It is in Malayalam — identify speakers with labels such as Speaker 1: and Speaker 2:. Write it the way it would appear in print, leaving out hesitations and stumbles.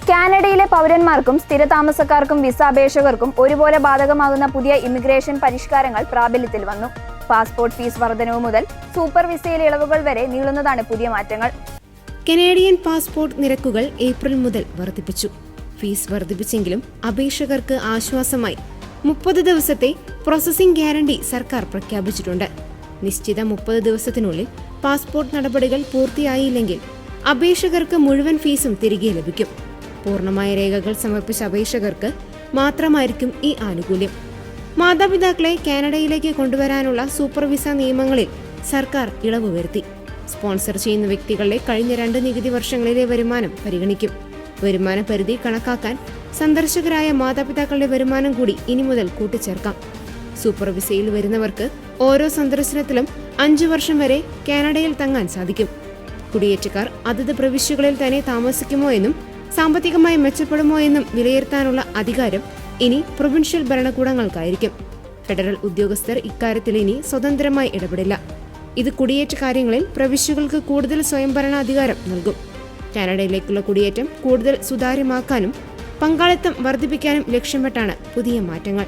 Speaker 1: കാനഡയിലെ പൗരന്മാർക്കും സ്ഥിരതാമസക്കാർക്കും വിസ അപേക്ഷകർക്കും ഒരുപോലെ ബാധകമാകുന്ന പുതിയ ഇമിഗ്രേഷൻ പരിഷ്കാരങ്ങൾ പ്രാബല്യത്തിൽ വന്നു. പാസ്പോർട്ട് ഫീസ് വർധനവ് മുതൽ സൂപ്പർ വിസയിലെ ഇളവുകൾ വരെ നീളുന്നതാണ് പുതിയ മാറ്റങ്ങൾ.
Speaker 2: കനേഡിയൻ പാസ്പോർട്ട് നിരക്കുകൾ ഏപ്രിൽ മുതൽ വർദ്ധിപ്പിച്ചു. ഫീസ് വർദ്ധിപ്പിച്ചെങ്കിലും അപേക്ഷകർക്ക് ആശ്വാസമായി 30 ദിവസത്തെ പ്രോസസ്സിംഗ് ഗ്യാരണ്ടി സർക്കാർ പ്രഖ്യാപിച്ചിട്ടുണ്ട്. നിശ്ചിത 30 ദിവസത്തിനുള്ളിൽ പാസ്പോർട്ട് നടപടികൾ പൂർത്തിയായില്ലെങ്കിൽ അപേക്ഷകർക്ക് മുഴുവൻ ഫീസും തിരികെ ലഭിക്കും. പൂർണ്ണമായ രേഖകൾ സമർപ്പിച്ച അപേക്ഷകർക്ക് മാത്രമായിരിക്കും ഈ ആനുകൂല്യം. മാതാപിതാക്കളെ കാനഡയിലേക്ക് കൊണ്ടുവരാനുള്ള സൂപ്പർ വിസ നിയമങ്ങളിൽ സർക്കാർ ഇളവ് വരുത്തി. സ്പോൺസർ ചെയ്യുന്ന വ്യക്തികളുടെ കഴിഞ്ഞ 2 നികുതി വർഷങ്ങളിലെ വരുമാനം പരിഗണിക്കും. വരുമാന പരിധി കണക്കാക്കാൻ സന്ദർശകരായ മാതാപിതാക്കളുടെ വരുമാനം കൂടി ഇനി മുതൽ കൂട്ടിച്ചേർക്കാം. സൂപ്പർ വിസയിൽ വരുന്നവർക്ക് ഓരോ സന്ദർശനത്തിലും 5 വർഷം വരെ കാനഡയിൽ തങ്ങാൻ സാധിക്കും. കുടിയേറ്റക്കാർ അതത് പ്രവിശ്യകളിൽ തന്നെ താമസിക്കുമോ എന്നും സാമ്പത്തികമായി മെച്ചപ്പെടുമോ എന്നും വിലയിരുത്താനുള്ള അധികാരം ഇനി പ്രൊവിൻഷ്യൽ ഭരണകൂടങ്ങൾക്കായിരിക്കും. ഫെഡറൽ ഉദ്യോഗസ്ഥർ ഇക്കാര്യത്തിൽ ഇനി സ്വതന്ത്രമായി ഇടപെടില്ല. ഇത് കുടിയേറ്റ കാര്യങ്ങളിൽ പ്രവിശ്യകൾക്ക് കൂടുതൽ സ്വയംഭരണാധികാരം നൽകും. കാനഡയിലേക്കുള്ള കുടിയേറ്റം കൂടുതൽ സുതാര്യമാക്കാനും പങ്കാളിത്തം വർദ്ധിപ്പിക്കാനും ലക്ഷ്യമിട്ടാണ് പുതിയ മാറ്റങ്ങൾ.